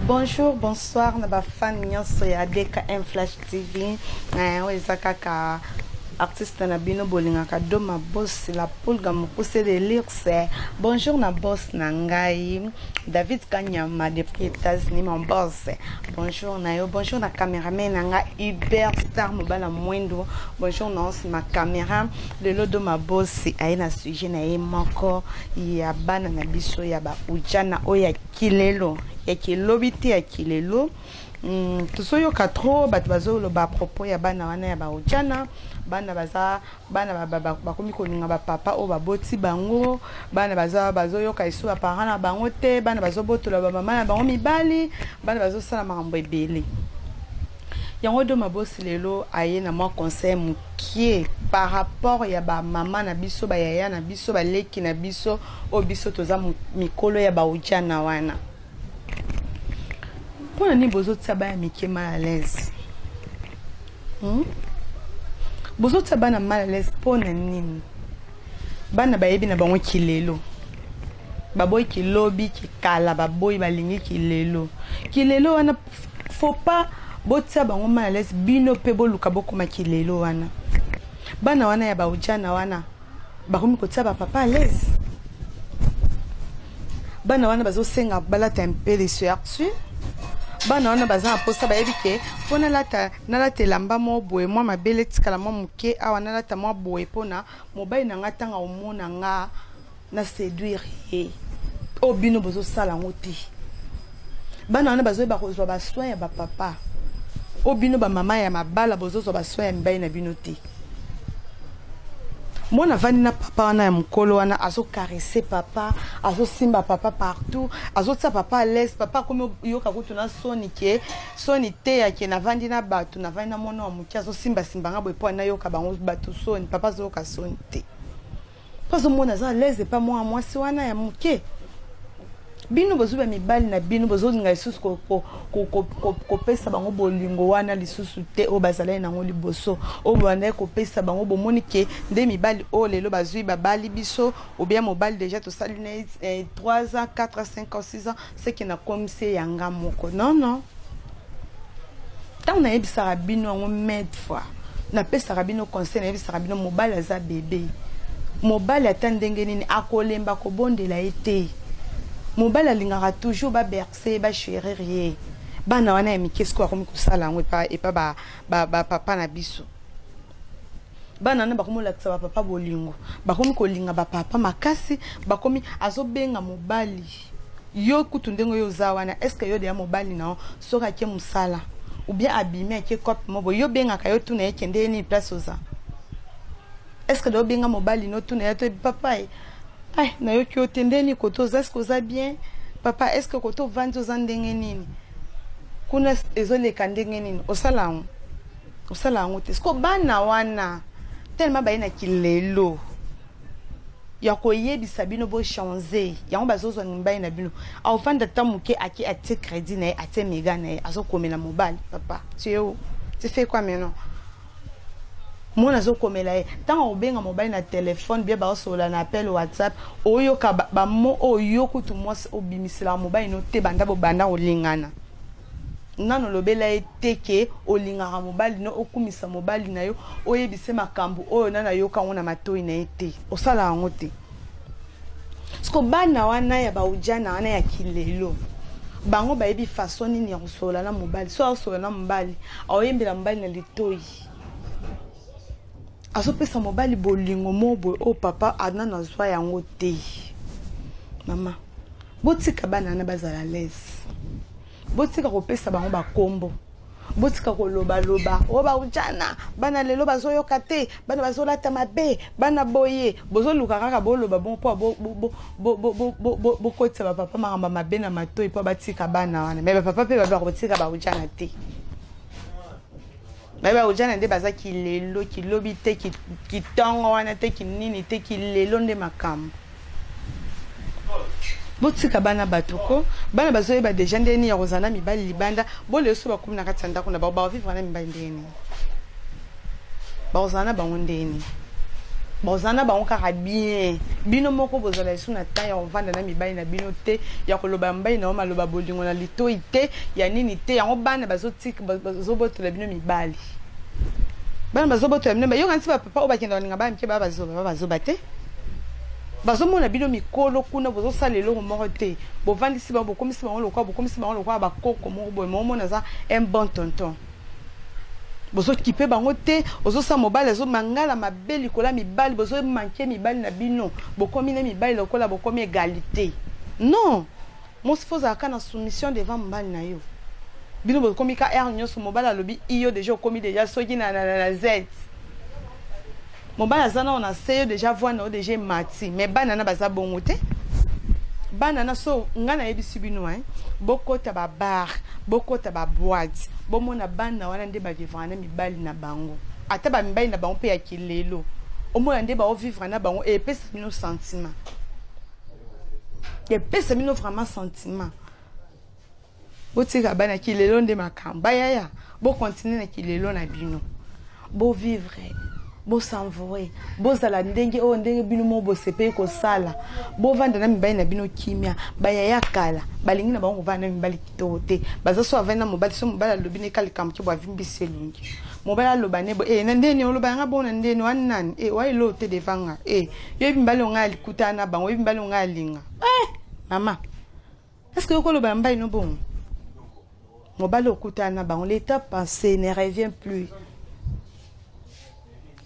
Bonjour, bonsoir, na ba fan nyonso ya DKM Flash TV. Oza kaka artiste na bino bolingaka doma boss la pulga mokuse de luxe. Bonjour na boss na ngai David Kanyama depuis États-Unis mon boss. Bonjour na yo, bonjour na cameraman na nga Hyperstar mobala mwendo. Bonjour na aussi ma caméra le lodo ma boss aye na sujet na ye moko ya bana na biso ya ba ujana oya kilelo ya kilobiti ya kilelo. Tusoyo katro bat bazo lo ba propos ya bana wana ya ba ujana bana baza bana bakomi koninga ba papa o ba boti bango bana baza bazo yoka isu ba parents na bango te bana bazo botola ba mama na bango mibali bana bazo sala makambo ebele yango do mabosi lelo aye na moi conseil mukie par rapport ya ba mama na biso ba yaya na biso ba leki na biso o biso toza mikolo ya ba ujana wana. Pour ni bozo tsaba ya mike mal à l'aise. Bozo tsaba na mal à l'aise pour nini. Bana bayebi na bango kilelo. Baboy kilobi ki kala baboy balingi kilelo. Kilelo wana faut pas botsa bango mal à l'aise bino pe boluka bokoma kilelo wana. Bana wana ya ba ujana wana bakomi ko tsaba papa à l'aise. Bana wana bazo senga balata un peu les sursu. Bana wana baza aposa ba yebike pona lata nalata lamba mo boye moi mabele tikala mo muke awa nalata mo boye pona mobile na ngatanga omona nga na séduire obino bozo sala ngoti. Bana wana bazo ba kozwa ba soin ya ba papa obino ba mama ya mabala bozo zo ba soin ya mbayi na bino te. Mona vani na papa wana ya mukolo wana azo caresser papa azo simba papa partout azo tsa papa à l'aise papa comme yoka kutuna soni ke soni te ya ke na vandi na batu na vani na mona wa mukia azo simba nga boy po na yoka bango batu soni papa zo ka soni te parce mona za à l'aise pas moi si wana ya muke bino bozo ba mibali na bino bozo ngai susu ko pesa bango bolingo wana lisusu te o bazala na ngoli boso o bana ko pesa bango bomonike nde mibali o lelo bazui babali biso ou bien mobile déjà to salune 3 ans 4 ans 5 ans 6 ans c'est qui na comme c'est yanga moko non tant na yebisa rabino ngo met fois na pesa rabino conseil na yebisa rabino mobile za bébé mobile atandenge nini akolemba ko bondela ete mobile alingaka toujours ba bercer ba chérir bana wana ya mikesko akomi kusala ngo epa ba papa na biso bana na bakomi lakisa ba papa bolingo bakomi kolinga ba papa makasi bakomi azobenga mobali yo kutundengo yo zawana est-ce que yo de ya mobali na soka ke musala ou bien abîmer ke cop mobo yo benga ka yo tuna yekende ni place oza est-ce que do benga mobali no tuna ya to papa ay na yo ki otendeni koto est-ce que ça bien papa est-ce que koto vandi ozandenge nini kuna ezoleka ndenge nini osala ngo te sko bana wana tellement baina kilelo ya koyebisa bino bo changer yango bazozwa ngimbai na bino au fanda tamuke aki ate crédit na ate mega na azokomela mobile papa tu fais quoi maintenant mona zo komela e tanga obenga mobile na téléphone bien ba osola na appel WhatsApp oyo ka ba mo oyo kutu mwasi obimisela mobile no te banda bo banda olingana nano lobela eteke olingaka mobile no okumisa mobile na yo oyebise makambo oyo nana yo kango na matoi na ete osala ngo te sko bana wana ya ba ujana wana ya kilelo bango ba yebi façon nini ya osola na mobile so osola na mobile aoyembela mobile na litoi aso pesa mobali bolingo mobo o papa adna na zwa yango te mama botika bana na bazala l'aise botika ko pesa bango ba kombo botika ko loba o ba ujana bana lelo bazoyoka te bana bazolata mabe bana boye bozoluka kaka boloba bon po bo kotsa ba papa mangamba mabe na matoi po batika bana wana mais ba papa pe ba botika ba ujana te baba ujana nde baza kilelo kilobi te kitongo wana te kinini te kilelo nde makambo botika bana batuko bana bazoyeba deja ndeni ya kozana mibali libanda bole so bakomi na kati ndako na ba vivre na mibali ndeni ba kozana bango ndeni bozana bango kaka bien bino moko bozala su na ta ya ovanda na mibali na bino te ya koloba mbai na maloba bolingo na litoi te ya nini te yango bana bazotika bazobotela bino mibali bana bazobotela bino yo kanisi papa o bakenda baninga ba mke bazoba te bazomona bino mikolo kuna bozosala eloko moko te bovandisi bango bokomisi bango lokwa bakoko moko boye momona za un bon tonton bozo kipe bango te ozosa mobali azo mangala mabeli kola mibali bozo manke mibali na bino bokomi na mibali lokola bokomi égalité non mon faut aka na soumission devant mobali na yo bino bokomi ka er nyoso mobali alobi iyo déjà okomi déjà soki na z mobali azana on a seyo déjà voir na déjà mati mais bana na baza bongo te bana na so ngana yebisi bino bokota ba bar bokota ba boîte bomona bana wana nde ba vivre na mibali na bango ata ba mibali na bango pe ya kilelo omona nde ba vivre na bango et pesa bino sentiment et pesa bino vraiment sentiment botika bana kilelo nde makamba ya bo continuer na kilelo na bino bo vivre bo s'envoyer bo zala ndenge o ndenge bino mo bo sepe ko sala bo vanda na mibali na bino kimia bayaya kala balingi na bango vanda na mibali kitote bazaso avana mobali so mobali lobine kali kamki bo avimbise lungi mobali lobane bo na ndeni oloba nga bona ndeni wanani wa ilo te devanga yo mibali nga likutana bango yo mibali nga linga mama est-ce que yokoloba mbai no bon mobali okutana bango l'état passé ne revient plus.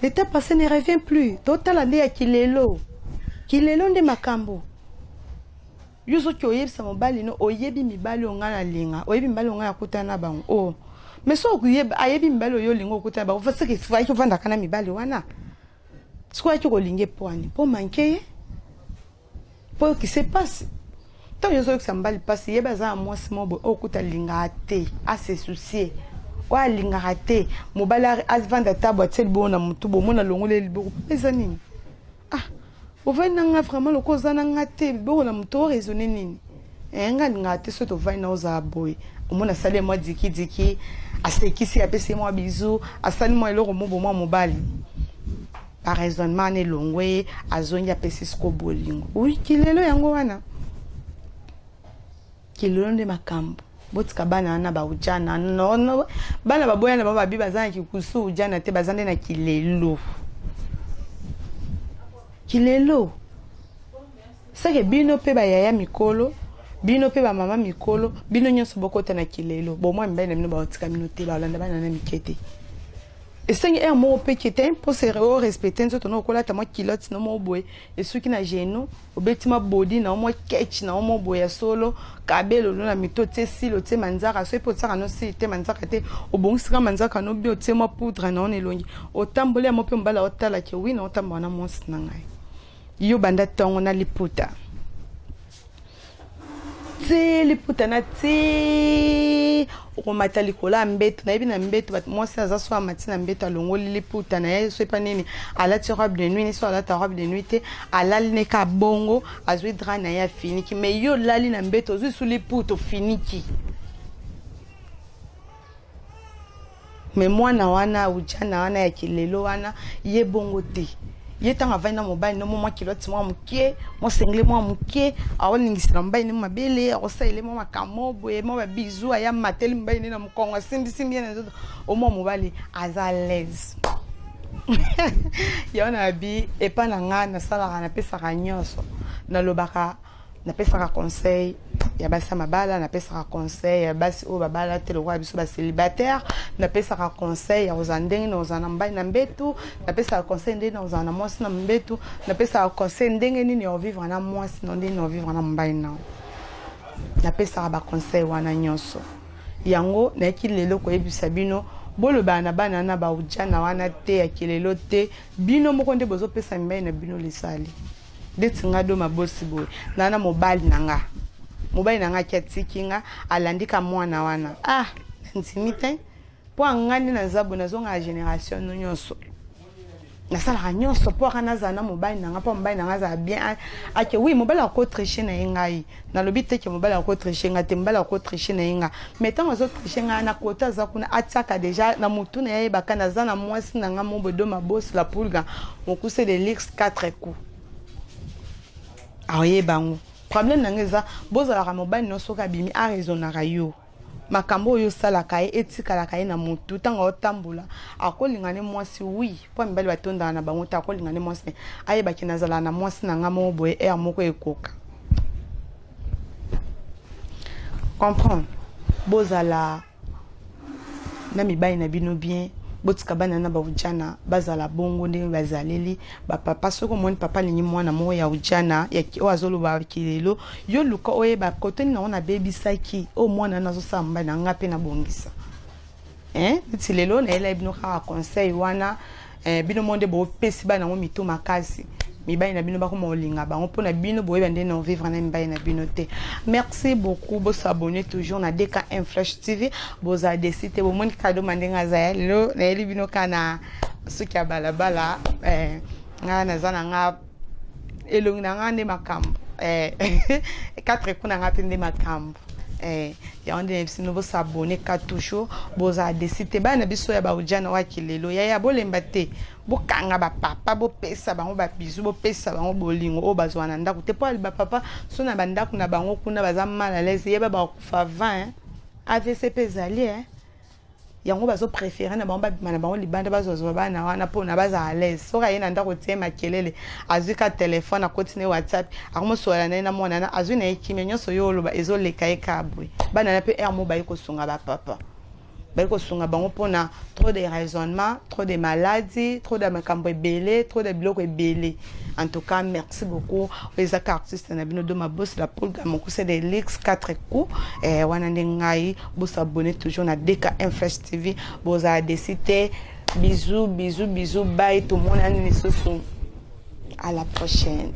L'état passé ne revient plus. Total ande ya kilelo. Kilelo nde makambo. Yuzo ki oyebisa mobali no oyebi mibali onga na linga. Oyebi mibali onga ya kutana bango. Oh. Mais so oyeba ayebi mibali oyo linga okutana bango. Fasa ke fai ko vanda kana mibali wana. Siko ki ko linge poani. Po manke. Po ki se passe. Tant yuzo ki sambali passe yeba za mwasi mobo okuta linga ate. A se soucier. Wa linga rate mobala azvanda tabo atsel bona mutu bomona longole liboko pesa nini ovana nga vraiment lokoza na ngate boko na mutu raisonner nini nga ngate so to vai na oza boy omona sale moi diki asekisi apesi moi bisou asali moi eloko mo bomwa mobali par raisonnement ne longwe azonya pesi sko bolingo oui kilelo yango wana kilelo nde makambo botika bana na ba ujana no bana baboya na baba biba zana kikusu ujana te bazande na kilelo sake bino pe ba yaya mikolo bino pe ba mama mikolo bino nyonso bokota na kilelo bo moi mbene bino ba otika mino te ba olanda bana na mikete et c'est un mot petit pour se respecter nzoto no kola ta mo kilote no mo boy et ceux qui na geno obetima body na mo ketch na mo boy ya solo kabelo na mitote silo te manzaka so ipotaka no si te manzaka te obongisika manzaka no bio te mo poudre na on elongi otambole mo pe mbala otala ke wi na otamba na mo sina ngai yo banda tongo na liputa te liputa na te o matali kola mbeto na ebina mbeto bat moi ça so matina mbeto alongoli liputa na ye so panini ala ti robe de nuit ni so ala ta robe de nuit te ala ne ka bongo azwi dra na ya finiki mais yo lali na mbeto zwi su liputa finiki mais mwana wana ujana wana ya kilelo wana ye bongo te ye tanga vaina mobile no mo kilote mo mukie mo sengle mo mukie awoningisira mobile ni mabele akosaile mo makamo boye mo ba bizu aya mateli mobile ni na mukongo sindisi bien nzoto o mo mobile aza l'aise yona bi epa na nga na sala na pesa ka nyonso na lobaka na pesa ka conseil ya basa mabala na pesa ka conseil ya basi o babala te lo kwa biso ba célibataire na pesa ka conseil ya ozandenge na ozana mbai na mbetu na pesa ka conseil ndenge na ozana mwasi na mbetu na pesa ka conseil ndenge nini ya vivre na mwasi na ndenge na vivre na mbai na pesa ka ba conseil wana nyonso yango na kilelo ko yebisa bino bolo bana bana na ba ujana wana te ya kilelo te bino moko nde bozo pesa mbai na bino lisali detinga do mabosi boy nana mobile nanga kiatikinga alandika mwana wana ntimite po angani na zabo na zonga generation nyonso na sala ranyo support kana zana mobile nanga pa mobile nanga za bien ake oui mobile ko tricher na ngai na lobi te ke mobile ko tricher ngate mobile ko tricher na nga mais tant zo tricher nga na kota za kuna ataka déjà na mutu na yeba kana zana mwasi nanga mo bodo ma boss la pulga on couser de lix 4 coups aye bango problème nanga za bozala ka mobile no soka bimi a raison na rayo makambo yo sala kai etika la kai na mutu tanga otambula akolingane mwasi oui po mbali batonda na bango ta akolingane mwasi aye bakina zala na mwasi na ngamo boye air moko ekoka comprendre bozala na mibai na bino bien botika bana na baujana bazala bongo nde bazaleli ba papa soko moni papa linyi mwana mo ya ujana ya o azolo ba kilelo yo luka oye ba koteni na ona baby saki o mwana nazo samba na ngape na bongisa tilelo na ela ibino ka conseil wana bino monde bo pesi bana mo mito makasi mibai na bino ba ko molinga bango pona bino boye bande na vivre na mibai na bino te. Merci beaucoup, bo s'abonner toujours na DKM Flash TV, bo za desite bo mon cadeau mandenga za lo na eli bino kana suki ya balabala nga na zana nga elongi na nga nde makambo 4 kuna nga pende makambo ya onde sino bo s'abonner ka toujours bo za desite ba na biso ya ba ujana wa kilelo ya bolemba te bo kanga ba papa bo pesa bango ba bizu bo pesa bango bolingo o bazwana ndako te po ba papa so na bandako na bango kuna baza mal à l'aise yeba ba kufa 20 AVC pezali yango bazo préférer na bango ba bango libanda bazo ba na wana po na baza à l'aise so ka yena ndako te makelele azuka téléphone a continuer WhatsApp akomo so na mwana na azuna ekime nyoso yo loba ezoleka ekabwe bana na pe mo ba ko sunga ba papa Beko sunga bango pona trop de raisonnements, trop de maladies, trop de makambo belé, trop de blocs belé. En tout cas, merci beaucoup aux artistes na bino de ma boss la poule mon c'est des leaks 4 coups et wana ndengai bo s'abonner toujours na DKM Flash TV, bo za décider bisous bisous bisous bye tout le monde à la prochaine.